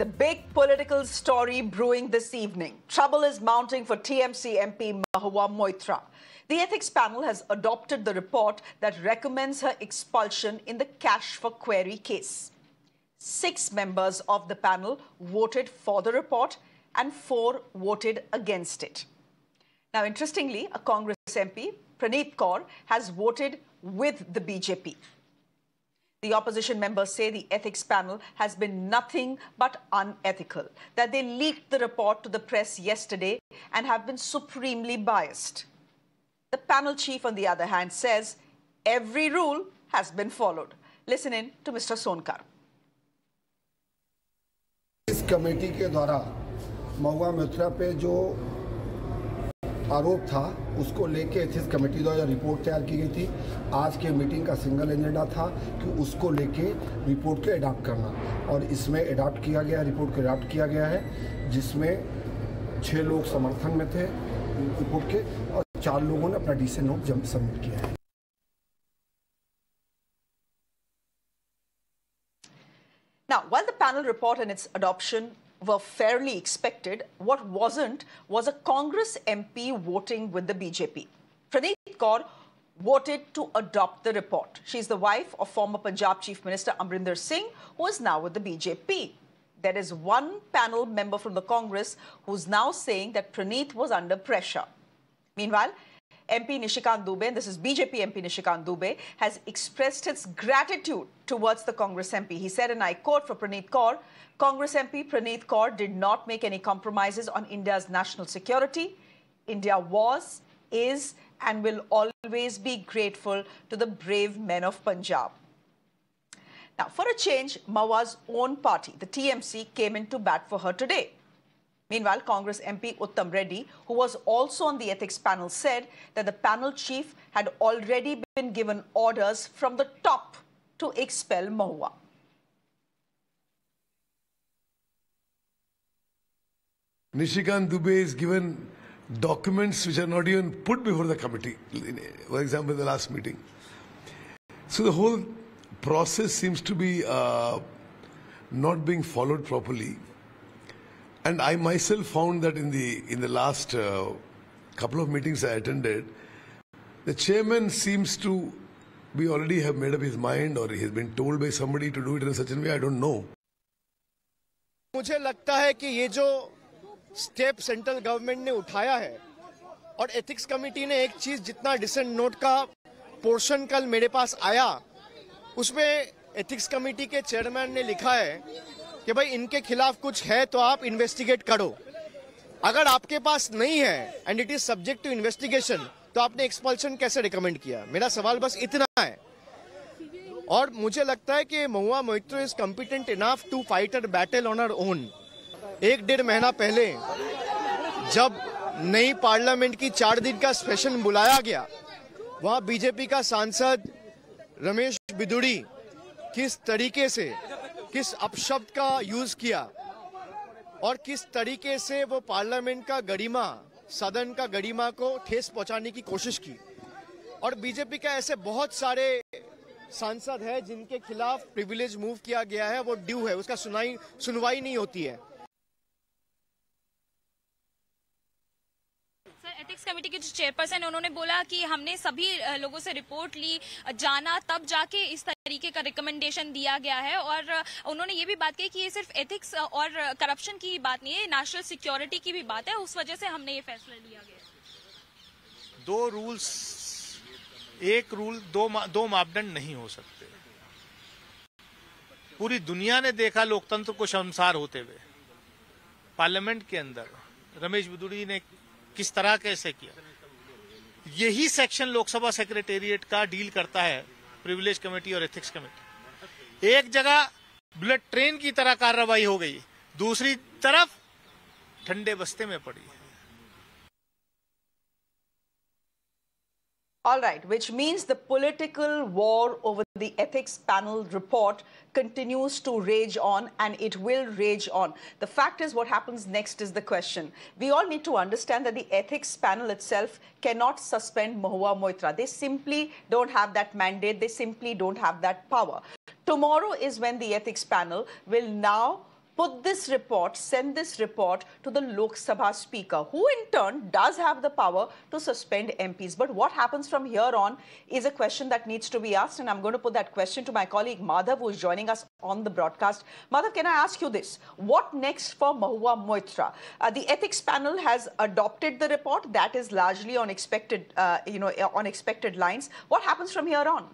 The big political story brewing this evening. Trouble is mounting for TMC MP Mahua Moitra. The ethics panel has adopted the report that recommends her expulsion in the cash for query case. 6 members of the panel voted for the report and 4 voted against it. Now, interestingly, a Congress MP, Praneeth Kaur, has voted with the BJP. The opposition members say the ethics panel has been nothing but unethical, that they leaked the report to the press yesterday and have been supremely biased. The panel chief, on the other hand, says every rule has been followed. Listen in to Mr. Sonkar. इस committee के द्वारा महुआ मोइत्रा पे जो आरोप था उसको लेके ethics committee द्वारा रिपोर्ट तैयार की गई थी। आज के मीटिंग का सिंगल एजेंडा था कि उसको लेके रिपोर्ट को अडॉप्ट करना, और इसमें अडॉप्ट किया गया, रिपोर्ट को अडॉप्ट किया गया है, जिसमें 6 लोग समर्थन में थे रिपोर्ट के और 4 लोगों ने अपना डिसीजन नोट सबमिट किया है। Now, while the panel report and its adoption were fairly expected, what wasn't was a Congress MP voting with the BJP. Praneeth Kaur voted to adopt the report. She's the wife of former Punjab Chief Minister Amrinder Singh, who is now with the BJP. There is one panel member from the Congress who's now saying that Praneeth was under pressure. Meanwhile, MP Nishikant Dubey, and this is BJP MP Nishikant Dubey, has expressed its gratitude towards the Congress MP. He said, and I quote for Praneeth Kaur, Congress MP Praneeth Kaur did not make any compromises on India's national security. India was, is, and will always be grateful to the brave men of Punjab. Now, for a change, Mahua's own party, the TMC, came into bat for her today. Meanwhile, Congress MP Uttam Reddy, who was also on the ethics panel, said that the panel chief had already been given orders from the top to expel Mahua. Nishikant Dubey is given documents which are not even put before the committee, for example, in the last meeting. So the whole process seems to be not being followed properly. And I myself found that in the last couple of meetings I attended, the chairman seems to be already have made up his mind, or he has been told by somebody to do it in such a way, I don't know. मुझे लगता है कि ये जो step central government ने उठाया है, और एथिक्स कमेटी ने एक चीज, जितना डिसेंट नोट का पोर्शन कल मेरे पास आया, उसमें एथिक्स कमेटी के चेयरमैन ने लिखा है कि भाई इनके खिलाफ कुछ है तो आप इन्वेस्टिगेट करो। अगर आपके पास नहीं है and it is subject to investigation, तो आपने एक्सपल्शन कैसे रिकमेंड किया? मेरा सवाल बस इतना है। और मुझे लगता है कि Mahua Moitra is competent enough to fight a battle on her own. 1-1.5 महीना पहले जब नई पार्लियामेंट की 4 दिन का सेशन बुलाया गया, वहां बीजेपी का सांसद रमेश बिदुड़ी किस तरीके से, किस अपशब्द का यूज किया और किस तरीके से वो पार्लियामेंट का गरिमा, सदन का गरिमा को ठेस पहुंचाने की कोशिश की। और बीजेपी का ऐसे बहुत सारे सांसद है जिनके खिलाफ प्रिविलेज मूव किया गया है, वो ड्यू है, उसका सुनवाई नहीं होती है। एथिक्स कमेटी के जो चेयरपर्सन, उन्होंने बोला कि हमने सभी लोगों से रिपोर्ट ली, जाना, तब जाके इस तरीके का रिकमेंडेशन दिया गया है। और उन्होंने ये भी बात कही कि ये सिर्फ एथिक्स और करप्शन की बात नहीं है, नेशनल सिक्योरिटी की भी बात है, उस वजह से हमने ये फैसला लिया गया। 2 रूल्स, एक रूल, दो मापदंड नहीं हो सकते। पूरी दुनिया ने देखा लोकतंत्र को शर्मसार होते हुए। पार्लियामेंट के अंदर रमेश बिदुड़ी ने किस तरह कैसे किया, यही सेक्शन लोकसभा सेक्रेटेरिएट का डील करता है, प्रिविलेज कमेटी और एथिक्स कमेटी। एक जगह बुलेट ट्रेन की तरह कार्रवाई हो गई, दूसरी तरफ ठंडे बस्ते में पड़ी है। All right, which means the political war over the ethics panel report continues to rage on, and it will rage on. The fact is, what happens next is the question. We all need to understand that the ethics panel itself cannot suspend Mahua Moitra. They simply don't have that mandate. They simply don't have that power. Tomorrow is when the ethics panel will now put this report, send this report to the Lok Sabha Speaker, who in turn does have the power to suspend MPs. But what happens from here on is a question that needs to be asked, and I'm going to put that question to my colleague Madhav, who is joining us on the broadcast. Madhav, can I ask you this? What next for Mahua Moitra? The ethics panel has adopted the report. That is largely on expected, on expected lines. What happens from here on?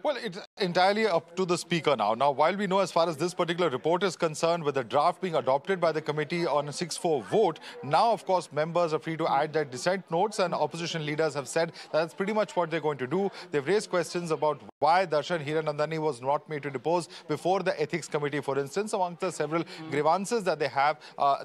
Well, it's entirely up to the Speaker now. Now, while we know as far as this particular report is concerned, with the draft being adopted by the committee on a 6-4 vote, now, of course, members are free to add their dissent notes, and opposition leaders have said that's pretty much what they're going to do. They've raised questions about why Darshan Hiranandani was not made to depose before the Ethics Committee, for instance. Among the several grievances that they have,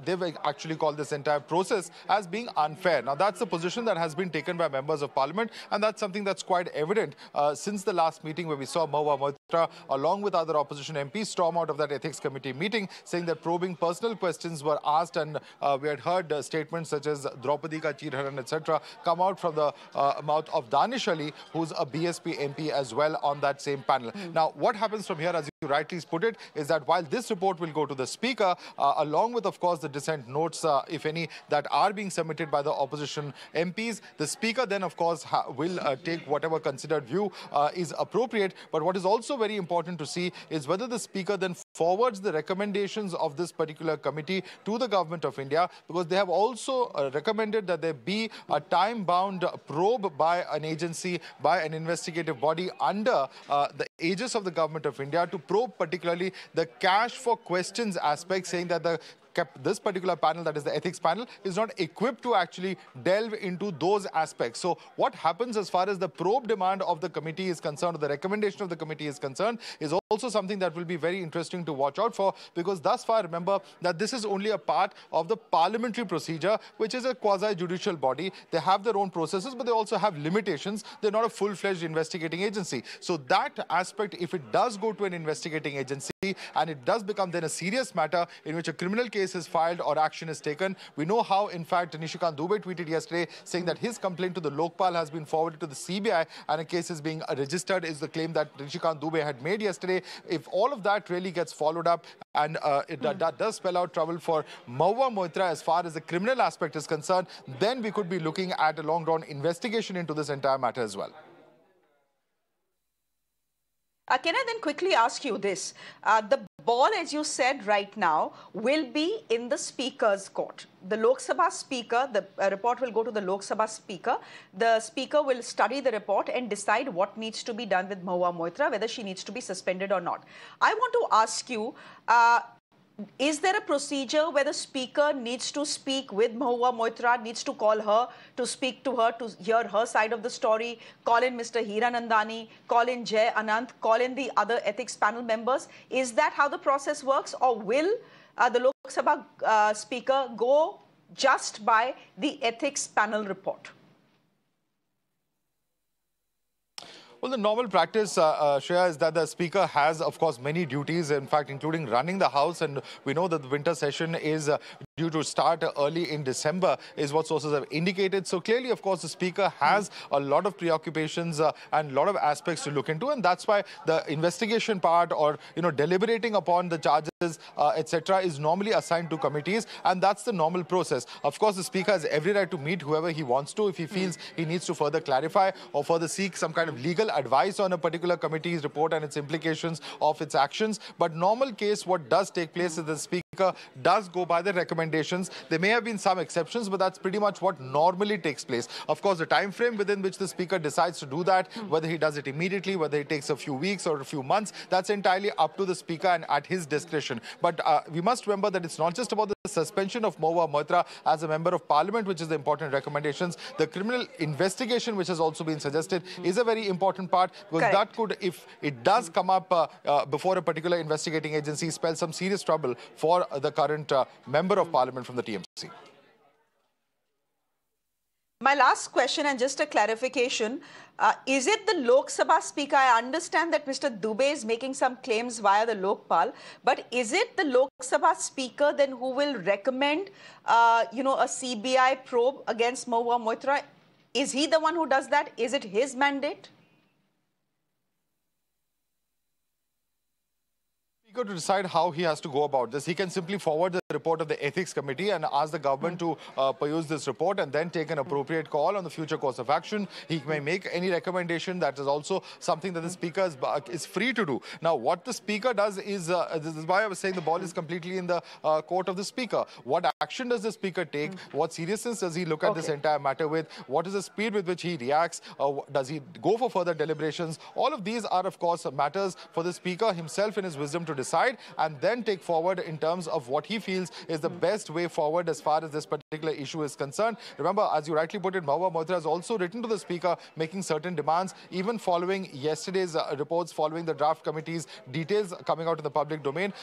they've actually called this entire process as being unfair. Now, that's the position that has been taken by members of Parliament, and that's something that's quite evident since the last meeting, where we saw Mahua Moitra, along with other opposition MPs, storm out of that Ethics Committee meeting, saying that probing personal questions were asked, and we had heard statements such as Draupadi ka Chirharan, etc., come out from the mouth of Danish Ali, who's a BSP MP as well on that same panel. Now, what happens from here, as you rightly put it, is that while this report will go to the Speaker, along with, of course, the dissent notes, if any, that are being submitted by the opposition MPs, the Speaker then, of course, will take whatever considered view is appropriate. But what is also very important to see is whether the Speaker then forwards the recommendations of this particular committee to the Government of India, because they have also recommended that there be a time-bound probe by an agency, by an investigative body under the aegis of the Government of India to probe particularly the cash for questions aspect, saying that this particular panel, that is the ethics panel, is not equipped to actually delve into those aspects. So what happens as far as the probe demand of the committee is concerned, or the recommendation of the committee is concerned, is also something that will be very interesting to watch out for, because thus far, remember that this is only a part of the parliamentary procedure, which is a quasi-judicial body. They have their own processes, but they also have limitations. They're not a full-fledged investigating agency. So that aspect, if it does go to an investigating agency, and it does become then a serious matter in which a criminal case is filed or action is taken. We know how, in fact, Nishikant Dubey tweeted yesterday saying that his complaint to the Lokpal has been forwarded to the CBI and a case is being registered, is the claim that Nishikant Dubey had made yesterday. If all of that really gets followed up, and that does spell out trouble for Mahua Moitra as far as the criminal aspect is concerned, then we could be looking at a long-drawn investigation into this entire matter as well. Can I then quickly ask you this? The ball, as you said right now, will be in the Speaker's court. The Lok Sabha Speaker, the report will go to the Lok Sabha Speaker. The Speaker will study the report and decide what needs to be done with Mahua Moitra, whether she needs to be suspended or not. I want to ask you, is there a procedure where the Speaker needs to speak with Mahua Moitra, needs to call her, to speak to her, to hear her side of the story, call in Mr. Hiranandani, call in Jay Anant, call in the other ethics panel members? Is that how the process works, or will the Lok Sabha Speaker go just by the ethics panel report? Well, the normal practice, Shreya, is that the Speaker has, of course, many duties, in fact, including running the House. And we know that the winter session is due to start early in December, is what sources have indicated. So clearly, of course, the Speaker has a lot of preoccupations and a lot of aspects to look into. And that's why the investigation part, or, deliberating upon the charges, etc., is normally assigned to committees. And that's the normal process. Of course, the Speaker has every right to meet whoever he wants to if he feels he needs to further clarify or further seek some kind of legal advice on a particular committee's report and its implications of its actions. But normal case, what does take place is the Speaker does go by the recommendations. There may have been some exceptions, but that's pretty much what normally takes place. Of course, the time frame within which the Speaker decides to do that, whether he does it immediately, whether it takes a few weeks or a few months, that's entirely up to the Speaker and at his discretion. But we must remember that it's not just about the suspension of Mahua Moitra as a member of Parliament, which is the important recommendations. The criminal investigation, which has also been suggested, is a very important part, because that could, if it does come up before a particular investigating agency, spell some serious trouble for the current member of Parliament from the TMC. My last question, and just a clarification, is it the Lok Sabha Speaker? I understand that Mr. Dubey is making some claims via the Lokpal, but is it the Lok Sabha Speaker then who will recommend, a CBI probe against Mahua Moitra? Is he the one who does that? Is it his mandate? To decide how he has to go about this. He can simply forward the report of the Ethics Committee and ask the government to peruse this report and then take an appropriate call on the future course of action. He may make any recommendation. That is also something that the Speaker is free to do. Now, what the Speaker does is, this is why I was saying the ball is completely in the court of the Speaker. What action does the Speaker take? What seriousness does he look at this entire matter with? What is the speed with which he reacts? Does he go for further deliberations? All of these are, of course, matters for the Speaker himself in his wisdom to decide and then take forward in terms of what he feels is the best way forward as far as this particular issue is concerned. Remember, as you rightly put it, Mahua Moitra has also written to the Speaker making certain demands, even following yesterday's reports, following the draft committee's details coming out in the public domain.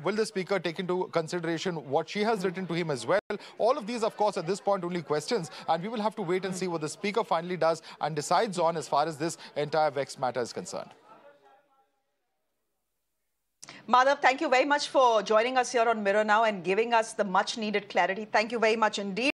Will the Speaker take into consideration what she has written to him as well? All of these, of course, at this point only questions, and we will have to wait and see what the Speaker finally does and decides on as far as this entire vexed matter is concerned. Madhav, thank you very much for joining us here on Mirror Now and giving us the much-needed clarity. Thank you very much indeed.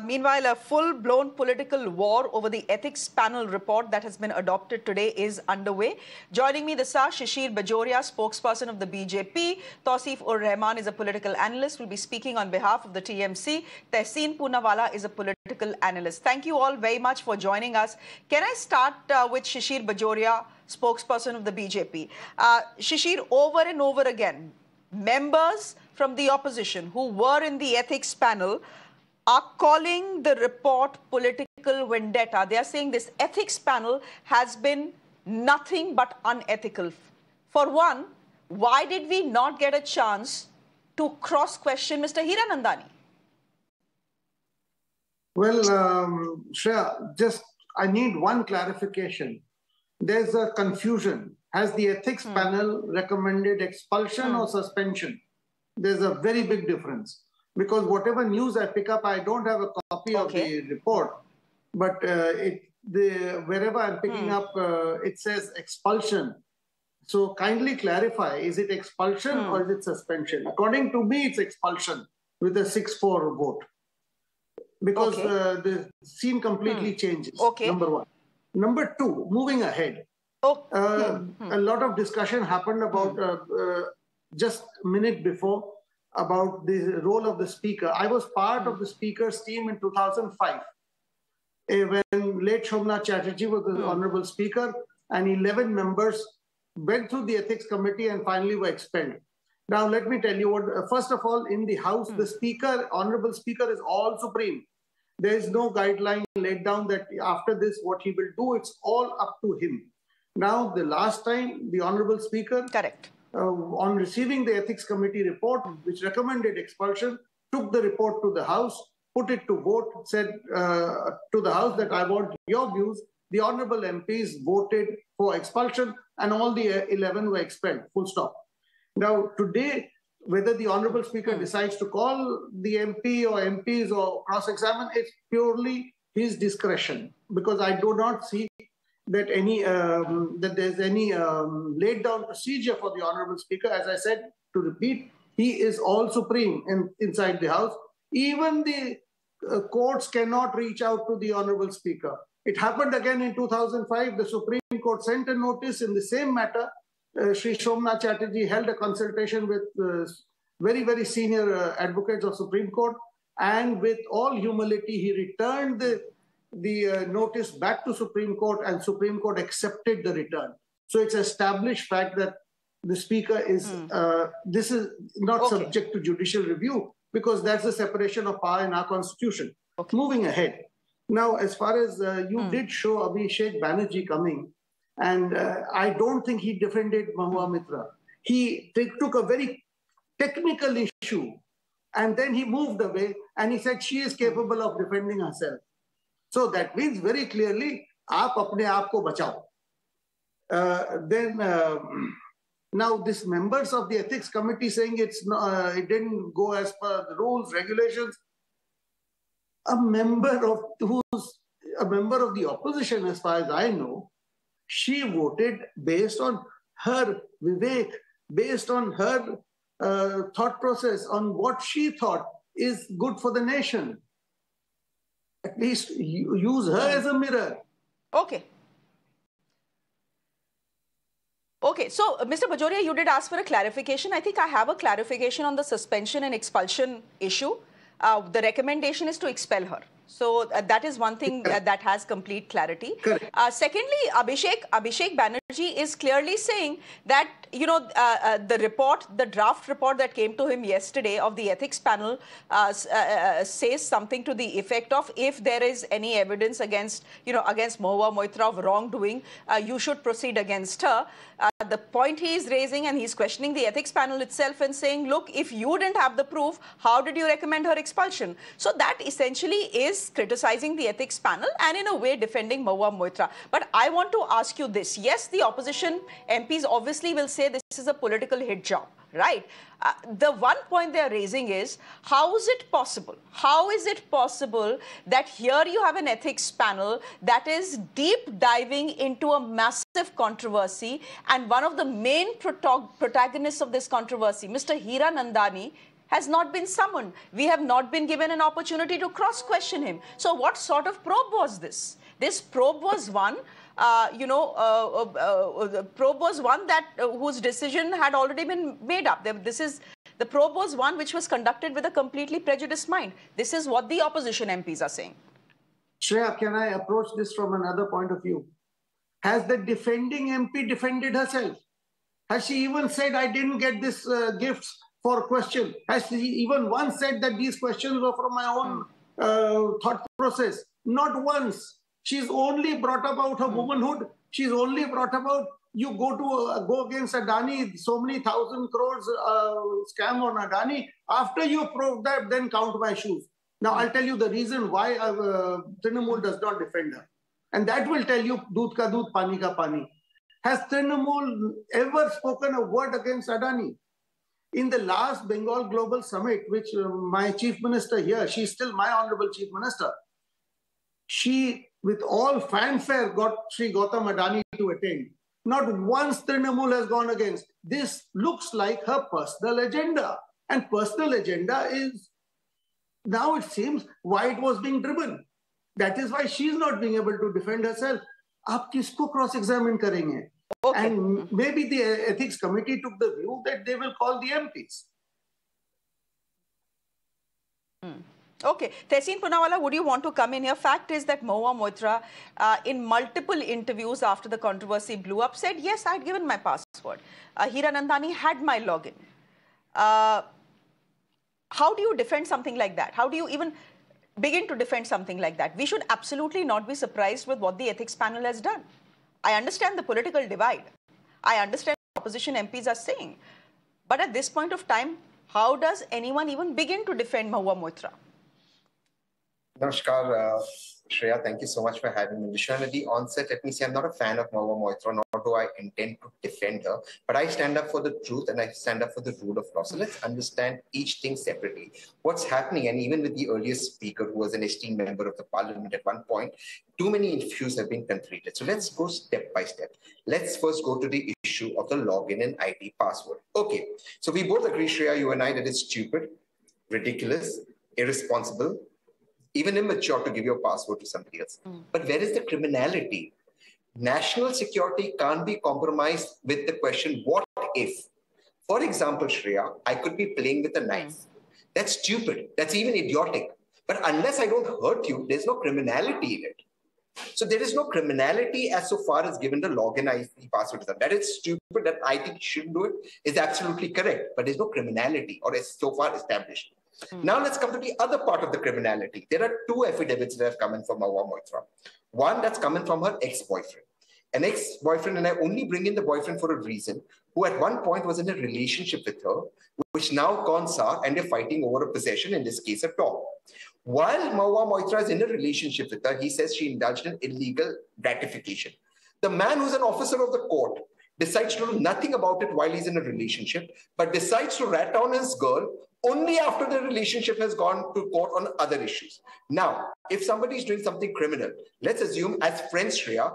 Meanwhile, a full-blown political war over the ethics panel report that has been adopted today is underway. Joining me this hour, Shishir Bajoria, spokesperson of the BJP. Tausif-ur-Rahman is a political analyst, will be speaking on behalf of the TMC. Tehseen Poonawalla is a political analyst. Thank you all very much for joining us. Can I start with Shishir Bajoria, spokesperson of the BJP? Shishir, over and over again, members from the opposition who were in the ethics panel are calling the report political vendetta. They are saying this ethics panel has been nothing but unethical. For one, why did we not get a chance to cross-question Mr. Hiranandani? Well, Shreya, I need one clarification. There's a confusion. Has the ethics panel recommended expulsion or suspension? There's a very big difference. Because whatever news I pick up, I don't have a copy of the report. But wherever I'm picking up, it says expulsion. So kindly clarify, is it expulsion or is it suspension? According to me, it's expulsion with a 6-4 vote. Because the scene completely changes, number one. Number two, moving ahead. A lot of discussion happened about just a minute before about the role of the Speaker. I was part of the Speaker's team in 2005 when late Somnath Chatterjee was the Honorable Speaker and 11 members went through the Ethics Committee and finally were expelled. Now, let me tell you what, first of all, in the House, the Speaker, Honorable Speaker is all supreme. There is no guideline laid down that after this, what he will do, it's all up to him. Now, the last time, the Honorable Speaker, on receiving the Ethics Committee report, which recommended expulsion, took the report to the House, put it to vote, said to the House that I want your views. The Honorable MPs voted for expulsion and all the 11 were expelled, full stop. Now, today, whether the Honorable Speaker decides to call the MP or MPs or cross-examine, it's purely his discretion, because I do not see that there's any laid down procedure for the Honorable Speaker. As I said, to repeat, he is all supreme inside the House. Even the courts cannot reach out to the Honorable Speaker. It happened again in 2005. The Supreme Court sent a notice in the same matter. Shri Somnath Chatterjee held a consultation with very, very senior advocates of Supreme Court, and with all humility, he returned the notice back to Supreme Court, and Supreme Court accepted the return. So it's established fact that the Speaker is, this is not subject to judicial review, because that's the separation of power in our Constitution. Moving ahead. Now, as far as you did show Abhishek Banerjee coming, and I don't think he defended Mahua Moitra. He took a very technical issue, and then he moved away, and he said she is capable of defending herself. So that means very clearly, aap apne aap ko bachao. Now this members of the Ethics Committee saying it didn't go as per the rules, regulations. A member of the opposition, as far as I know, she voted based on her vivek, based on her thought process, on what she thought is good for the nation. At least use her as a mirror. Okay. Okay, so Mr. Bajoria, you did ask for a clarification. I think I have a clarification on the suspension and expulsion issue. The recommendation is to expel her. So that is one thing that has complete clarity. Secondly, Abhishek Banerjee is clearly saying that, you know, the draft report that came to him yesterday of the ethics panel says something to the effect of, if there is any evidence against Mahua Moitra of wrongdoing, you should proceed against her. The point he is raising, and he's questioning the ethics panel itself and saying, look, if you didn't have the proof, how did you recommend her expulsion? So that essentially is criticizing the ethics panel and in a way defending Mahua Moitra. But I want to ask you this. Yes, the opposition MPs obviously will say this is a political hit job, right? The one point they're raising is, how is it possible? How is it possible that here you have an ethics panel that is deep diving into a massive controversy, and one of the main protagonists of this controversy, Mr. Hiranandani, has not been summoned? We have not been given an opportunity to cross-question him. So what sort of probe was this? This probe was one, the probe was one that whose decision had already been made up. The probe was one which was conducted with a completely prejudiced mind. This is what the opposition MPs are saying. Shreya, can I approach this from another point of view? Has the defending MP defended herself? Has she even said, I didn't get this gifts for question? Has she even once said that these questions were from my own thought process? Not once. She's only brought about her womanhood. She's only brought about, you go against Adani, so many 1,000 crores scam on Adani. After you prove that, then count my shoes. Now, I'll tell you the reason why Trinamool does not defend her. And that will tell you, doodh ka doodh, pani ka pani. Has Trinamool ever spoken a word against Adani? In the last Bengal Global Summit, which my chief minister here, she's still my honorable chief minister, she, with all fanfare, got Sri Gautam Adani to attend. Not once Trinamool has gone against. This looks like her personal agenda. And personal agenda is, now it seems, why it was being driven. That is why she's not being able to defend herself. Aap kisko cross-examine karenge? Okay. And maybe the ethics committee took the view that they will call the MPs. Okay. Tehseen Poonawalla, would you want to come in here? Fact is that Mahua Moitra, in multiple interviews after the controversy blew up, said, yes, I'd given my password. Hiranandani had my login. How do you defend something like that? How do you even begin to defend something like that? We should absolutely not be surprised with what the ethics panel has done. I understand the political divide. I understand what opposition MPs are saying. But at this point of time, how does anyone even begin to defend Mahua Moitra? Namaskar, Shreya, thank you so much for having me. Vishwan, at the onset, let me say I'm not a fan of Mahua Moitra, nor do I intend to defend her, but I stand up for the truth and I stand up for the rule of law. So let's understand each thing separately. What's happening, and even with the earlier speaker, who was an esteemed member of the parliament at one point, too many issues have been completed. So let's go step by step. Let's first go to the issue of the login and ID password. Okay, so we both agree, Shreya, you and I, that it's stupid, ridiculous, irresponsible, even immature to give your password to somebody else. But where is the criminality? National security can't be compromised with the question, what if? For example, Shreya, I could be playing with a knife. That's stupid. That's even idiotic. But unless I don't hurt you, there's no criminality in it. So there is no criminality as so far as given the login ID password. That is stupid, that I think you shouldn't do it, is absolutely correct. But there's no criminality, or is so far established. Now let's come to the other part of the criminality. There are two affidavits that have come in from Mahua Moitra. One that's coming from her ex-boyfriend. An ex-boyfriend, and I only bring in the boyfriend for a reason, who at one point was in a relationship with her, which now gone sour, and they're fighting over a possession, in this case a dog. While Mahua Moitra is in a relationship with her, he says she indulged in illegal gratification. The man who's an officer of the court decides to do nothing about it while he's in a relationship, but decides to rat down his girl only after the relationship has gone to court on other issues. Now, if somebody is doing something criminal, let's assume as friends, Shreya,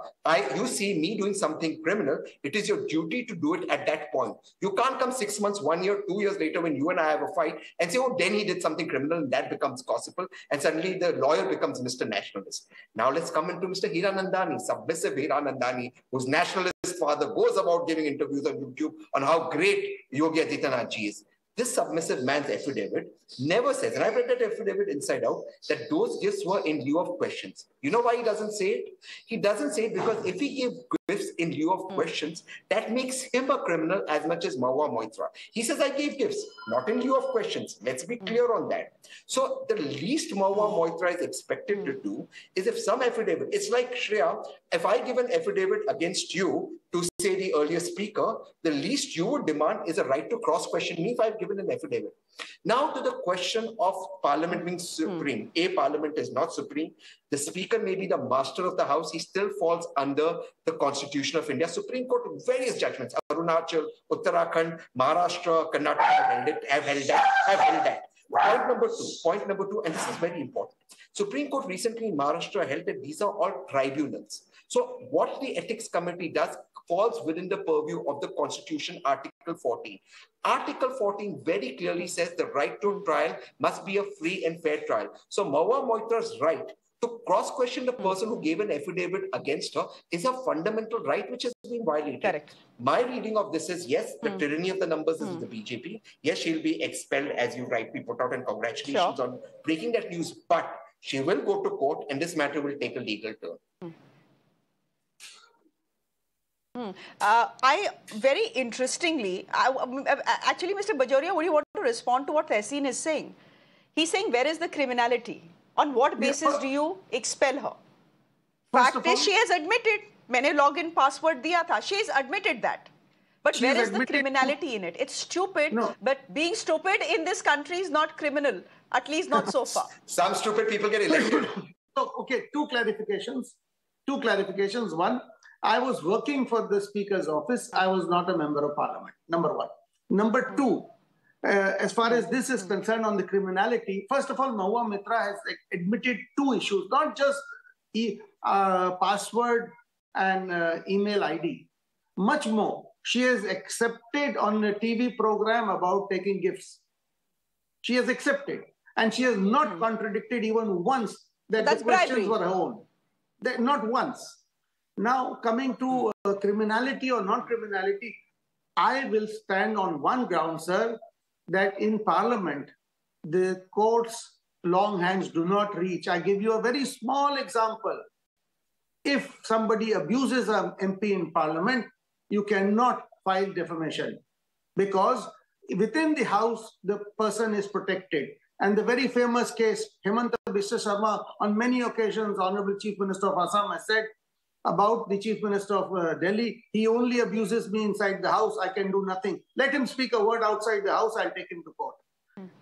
you see me doing something criminal, it is your duty to do it at that point. You can't come 6 months, 1 year, 2 years later when you and I have a fight and say, oh, then he did something criminal and that becomes gospel and suddenly the lawyer becomes Mr. Nationalist. Now let's come into Mr. Hiranandani, submissive Hiranandani, whose nationalist father goes about giving interviews on YouTube on how great Yogi Adityanath ji is. This submissive man's affidavit never says, and I've read that affidavit inside out, that those gifts were in lieu of questions. You know why he doesn't say it? He doesn't say it because if he gave gifts in lieu of questions, that makes him a criminal as much as Mahua Moitra. He says, I gave gifts, not in lieu of questions. Let's be clear on that. So the least Mahua Moitra is expected to do is if some affidavit, it's like Shreya, if I give an affidavit against you to say the earlier speaker, the least you would demand is a right to cross-question me if I've given an affidavit. Now to the question of Parliament being supreme. Parliament is not supreme. The Speaker may be the master of the House. He still falls under the Constitution of India. Supreme Court, various judgments, Arunachal, Uttarakhand, Maharashtra, Karnataka have held that. Point number two, and this is very important. Supreme Court recently in Maharashtra held that these are all tribunals. So what the Ethics Committee does falls within the purview of the Constitution, Article 14. Article 14 very clearly says the right to trial must be a free and fair trial. So Mahua Moitra's right to cross-question the person who gave an affidavit against her is a fundamental right which has been violated. Correct. My reading of this is, yes, the tyranny of the numbers is the BJP. Yes, she'll be expelled, as you rightly put out, and congratulations on breaking that news. But she will go to court and this matter will take a legal turn. Very interestingly, actually, Mr. Bajoria, would you want to respond to what Tehseen is saying? He's saying, where is the criminality? On what basis do you expel her? Fact is, she has admitted, मैंने login password दिया था. She has admitted that. But where is the criminality in it? It's stupid, but being stupid in this country is not criminal, at least not so far. Some stupid people get elected. Okay, two clarifications. One, I was working for the Speaker's office. I was not a member of Parliament, number one. Number two, as far as this is concerned on the criminality, first of all, Mahua Moitra has admitted two issues, not just password and email ID. Much more. She has accepted on a TV program about taking gifts. She has accepted. And she has not contradicted even once that the questions were her own. Not once. Now, coming to criminality or non-criminality, I will stand on one ground, sir, that in Parliament, the court's long hands do not reach. I give you a very small example. If somebody abuses an MP in Parliament, you cannot file defamation because within the House, the person is protected. And the very famous case, Hemanta Biswa Sharma, on many occasions, Honorable Chief Minister of Assam has said about the Chief Minister of Delhi, he only abuses me inside the House, I can do nothing. Let him speak a word outside the House, I'll take him to court.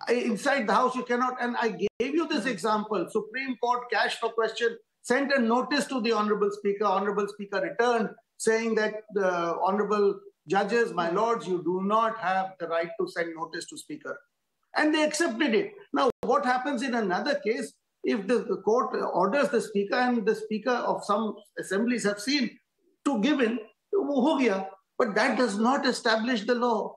Inside the House, you cannot, and I gave you this example. Supreme Court cashed for question, sent a notice to the Honorable Speaker returned, saying that the Honorable Judges, my lords, you do not have the right to send notice to Speaker. And they accepted it. Now, what happens in another case, if the court orders the Speaker and the Speaker of some assemblies have seen to give in, ho gaya, but that does not establish the law.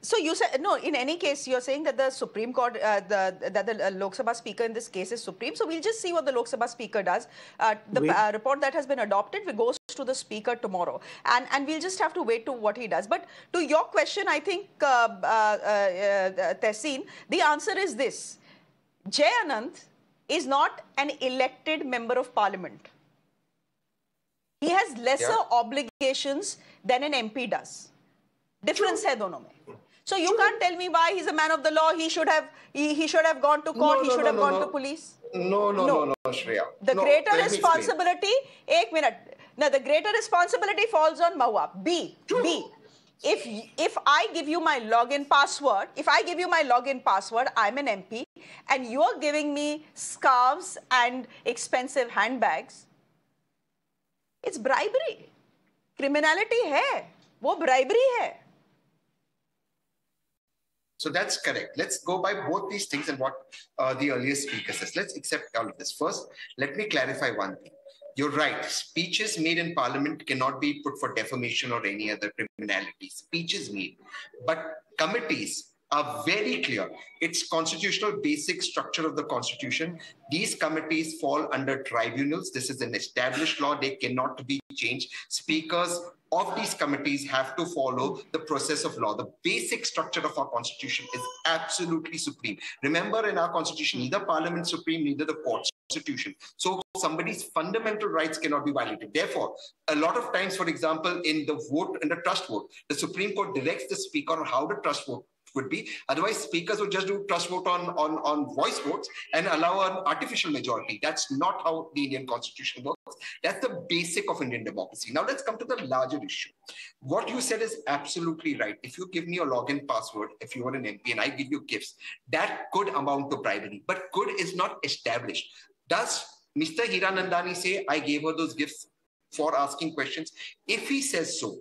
So you said, no, in any case, you're saying that the Supreme Court, that the Lok Sabha Speaker in this case is supreme. So we'll just see what the Lok Sabha Speaker does. The report that has been adopted goes to the Speaker tomorrow. And we'll just have to wait to what he does. But to your question, I think, Tehseen, the answer is this. Jay Anand is not an elected member of Parliament. He has lesser obligations than an MP does. Difference hai dono mein. So you can't tell me why he's a man of the law. He should have gone to court. He should have gone to police. No, Shreya. The greater responsibility. Ek minute. Now the greater responsibility falls on Mahua. B. If I give you my login password, I'm an MP, and you are giving me scarves and expensive handbags, it's bribery. Criminality hai. वो bribery hai. So that's correct. Let's go by both these things and what the earlier speaker says. Let's accept all of this. First, let me clarify one thing. You're right. Speeches made in Parliament cannot be put for defamation or any other criminality. Speeches made. But committees are very clear. It's constitutional basic structure of the Constitution. These committees fall under tribunals. This is an established law. They cannot be changed. Speakers of these committees have to follow the process of law. The basic structure of our Constitution is absolutely supreme. Remember, in our Constitution, neither Parliament supreme, neither the courts Constitution. So somebody's fundamental rights cannot be violated. Therefore, a lot of times, for example, in the vote, in the trust vote, the Supreme Court directs the speaker on how the trust vote would be. Otherwise, speakers would just do trust vote on voice votes and allow an artificial majority. That's not how the Indian Constitution works. That's the basic of Indian democracy. Now let's come to the larger issue. What you said is absolutely right. If you give me a login password, if you are an MP and I give you gifts, that could amount to bribery. But could is not established. Does Mr. Hiranandani say, I gave her those gifts for asking questions? If he says so,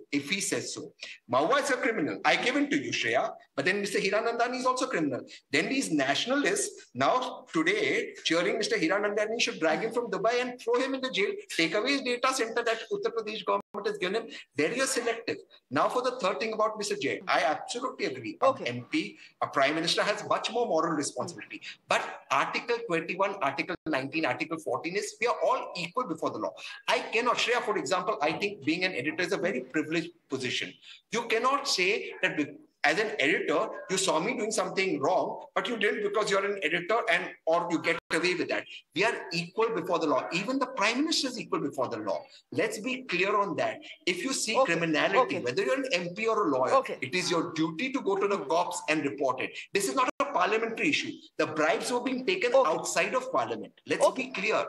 Mahua is a criminal. I give in to you, Shreya, but then Mr. Hiranandani is also criminal. Then these nationalists now today cheering Mr. Hiranandani should drag him from Dubai and throw him in the jail, take away his data center that Uttar Pradesh government has given him. Very selective. Now for the third thing about Mr. Jay, I absolutely agree. Okay. An MP, a Prime Minister has much more moral responsibility. But Article 21, Article 19, Article 14 is we are all equal before the law. I cannot, Shreya, for example, I think being an editor is a very privileged position. You cannot say that as an editor, you saw me doing something wrong, but you didn't because you're an editor or you get away with that. We are equal before the law. Even the Prime Minister is equal before the law. Let's be clear on that. If you see criminality, whether you're an MP or a lawyer, it is your duty to go to the cops and report it. This is not a parliamentary issue. The bribes were being taken outside of Parliament. Let's be clear.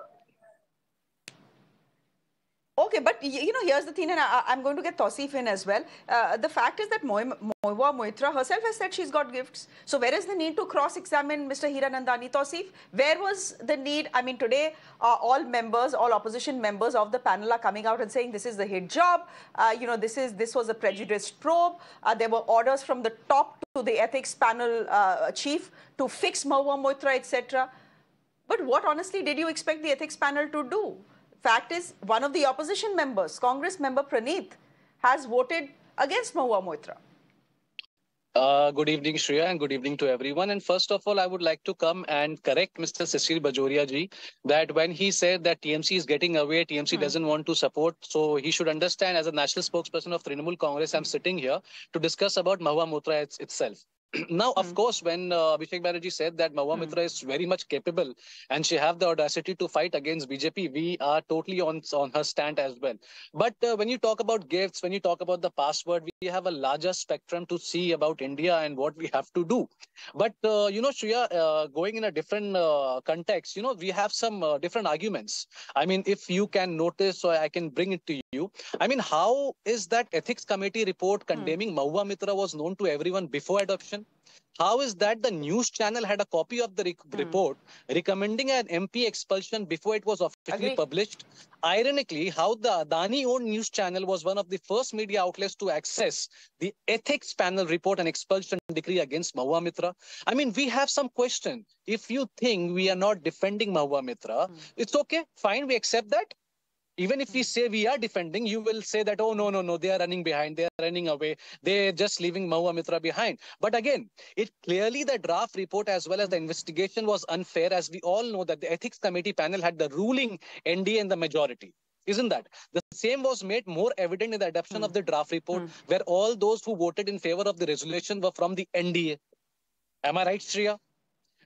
Okay, but you know, here's the thing, and I'm going to get Tausif in as well. The fact is that Mahua Moitra herself has said she's got gifts. So where is the need to cross-examine Mr. Hiranandani? Tausif, where was the need? I mean, today all members, all opposition members of the panel are coming out and saying this is the hit job. You know, this was a prejudiced probe. There were orders from the top to the ethics panel chief to fix Mahua Moitra, etc. But what honestly did you expect the ethics panel to do? Fact is, one of the opposition members, Congress member Praneeth, has voted against Mahua Moitra. Good evening, Shreya, and good evening to everyone. And first of all, I would like to come and correct Mr. Shishir Bajoria ji that when he said that TMC is getting away, TMC doesn't want to support. So he should understand, as a national spokesperson of Trinamool Congress, I'm sitting here to discuss about Mahua Moitra itself. Now, of course, when Abhishek Banerjee said that Mahua Moitra is very much capable and she have the audacity to fight against BJP, we are totally on her stand as well. But when you talk about gifts, when you talk about the password, we have a larger spectrum to see about India and what we have to do. But, you know, Shreya, going in a different context, you know, we have some different arguments. I mean, if you can notice, so I can bring it to you. I mean, how is that ethics committee report condemning Mahua Moitra was known to everyone before adoption? How is that the news channel had a copy of the report recommending an MP expulsion before it was officially published? Ironically, how the Adani-owned news channel was one of the first media outlets to access the ethics panel report and expulsion decree against Mahua Moitra. I mean, we have some question. If you think we are not defending Mahua Moitra, it's okay, fine, we accept that. Even if we say we are defending, you will say that, oh, no, they are running behind, they are running away, they are just leaving Mahua Moitra behind. But again, it clearly the draft report as well as the investigation was unfair, as we all know that the ethics committee panel had the ruling NDA in the majority. Isn't that? The same was made more evident in the adoption of the draft report, where all those who voted in favor of the resolution were from the NDA. Am I right, Shreya?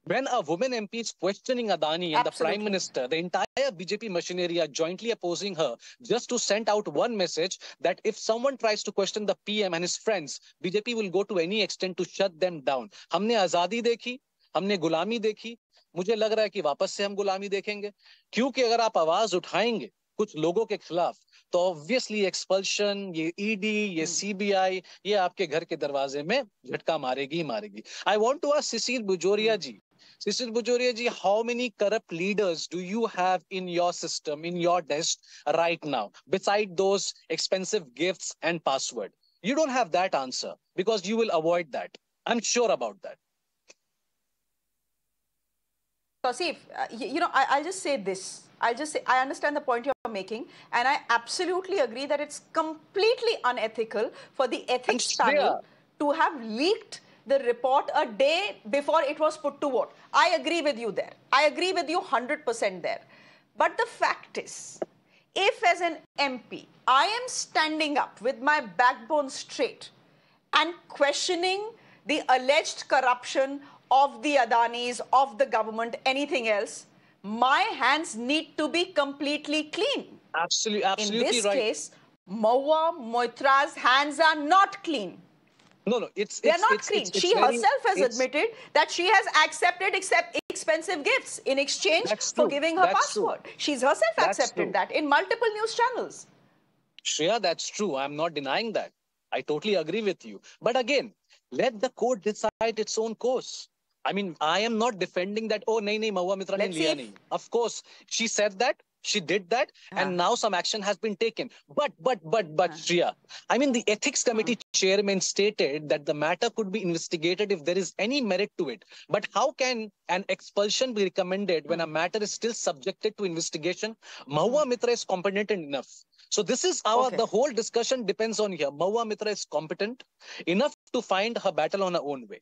When a woman MP is questioning Adani and the Prime Minister, the entire BJP machinery are jointly opposing her just to send out one message that if someone tries to question the PM and his friends, BJP will go to any extent to shut them down. हमने आजादी देखी, हमने गुलामी देखी, मुझे लग रहा है कि वापस से हम गुलामी देखेंगे, क्योंकि अगर आप आवाज उठाएंगे कुछ लोगों के खिलाफ, तो ऑब्वियसली एक्सपल्शन, ये ईडी, ये सीबीआई, ये आपके घर के दरवाजे में झटका मारेगी. I want to ask Shishir Bajoria ji. Shishir Bajoria ji, how many corrupt leaders do you have in your system, in your desk right now, beside those expensive gifts and password? You don't have that answer because you will avoid that. I'm sure about that. Tausif, I'll just say this. I understand the point you're making, and I absolutely agree that it's completely unethical for the ethics panel to have leaked the report a day before it was put to vote. I agree with you there. I agree with you 100% there. But the fact is, if as an MP, I am standing up with my backbone straight and questioning the alleged corruption of the Adanis, of the government, anything else, my hands need to be completely clean. Absolutely right. In this case, Mahua Moitra's hands are not clean. No, they're not clean. She herself has admitted that she has accepted expensive gifts in exchange for giving her passport. She's herself accepted that in multiple news channels. Shreya, that's true. I'm not denying that. I totally agree with you. But again, let the court decide its own course. I mean, I am not defending that, oh, nahi, Mahua Moitra ne liya nahi. Of course, she said that, she did that, and now some action has been taken. But, Shreya, I mean, the ethics committee chairman stated that the matter could be investigated if there is any merit to it. But how can an expulsion be recommended when a matter is still subjected to investigation? Mahua Moitra is competent enough. So this is the whole discussion depends on here. Mahua Moitra is competent enough to find her battle on her own way.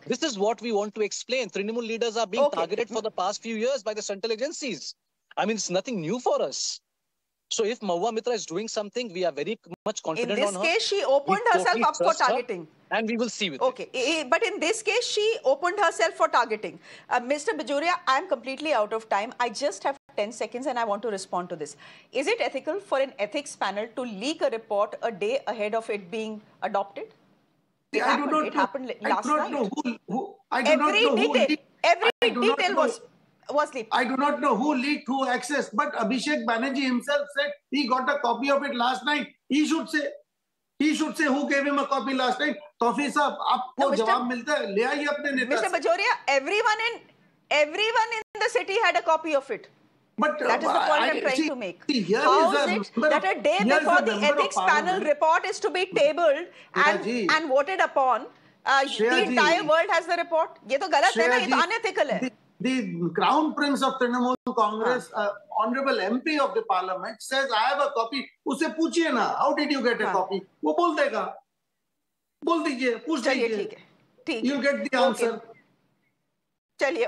This is what we want to explain. Trinamool leaders are being targeted for the past few years by the central agencies. I mean, it's nothing new for us. So if Mahua Moitra is doing something, we are very much confident on her. In this case, she opened herself up for targeting. And we will see with it. But in this case, she opened herself for targeting. Mr. Bajoria, I'm completely out of time. I just have 10 seconds and I want to respond to this. Is it ethical for an ethics panel to leak a report a day ahead of it being adopted? It happened last night. Every detail was leaked. I do not know who leaked, who accessed, but Abhishek Banerjee himself said he got a copy of it last night. He should say who gave him a copy last night. Tawfiq sahab, aapko jawab milta hai, le aaiye apne neta. Mr. Bajoria, everyone in the city had a copy of it. But that is the point I'm trying to make. How is it that a day before the ethics panel report is to be tabled and voted upon, the entire world has the report? Ye to galat hai na, ye to unethical hai. The Crown Prince of Trinamool Congress, Honorable MP of the Parliament, says, I have a copy. Usse पूछिए ना, how did you get a copy? वो बोल देगा. बोल दीजिए, पूछ दीजिए. You'll get the answer. चलिए,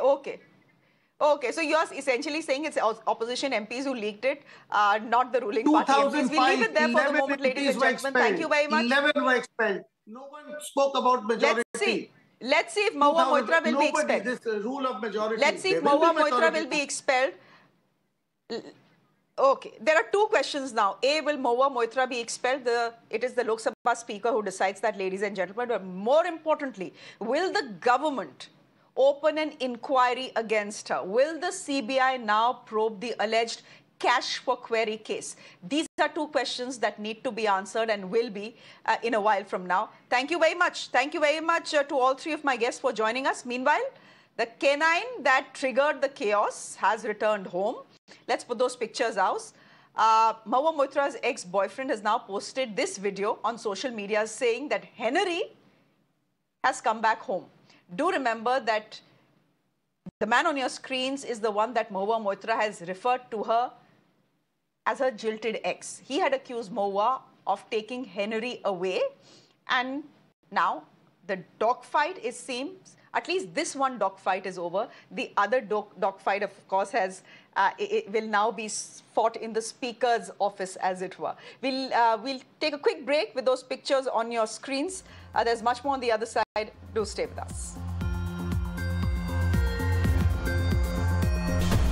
okay, so you are essentially saying it's opposition MPs who leaked it, not the ruling party MPs. We'll leave it there for the moment, ladies and gentlemen. Thank you very much. 11 were expelled. No one spoke about majority. Let's see if Mahua Moitra will be expelled. This rule of majority. Let's see if Mahua Moitra will be expelled. Okay, there are two questions now. A, will Mahua Moitra be expelled? It is the Lok Sabha Speaker who decides that, ladies and gentlemen. But more importantly, will the government open an inquiry against her? Will the CBI now probe the alleged cash for query case? These are two questions that need to be answered and will be in a while from now. Thank you very much. Thank you very much to all three of my guests for joining us. Meanwhile, the canine that triggered the chaos has returned home. Let's put those pictures out. Mahua Moitra's ex-boyfriend has now posted this video on social media saying that Henry has come back home. Do remember that the man on your screens is the one that Mahua Moitra has referred to her as her jilted ex. He had accused Mahua of taking Henry away, and now the dogfight, it seems, at least this one dogfight is over. The other dogfight, of course, it will now be fought in the Speaker's office, as it were. We'll take a quick break with those pictures on your screens. There's much more on the other side. Do stay with us.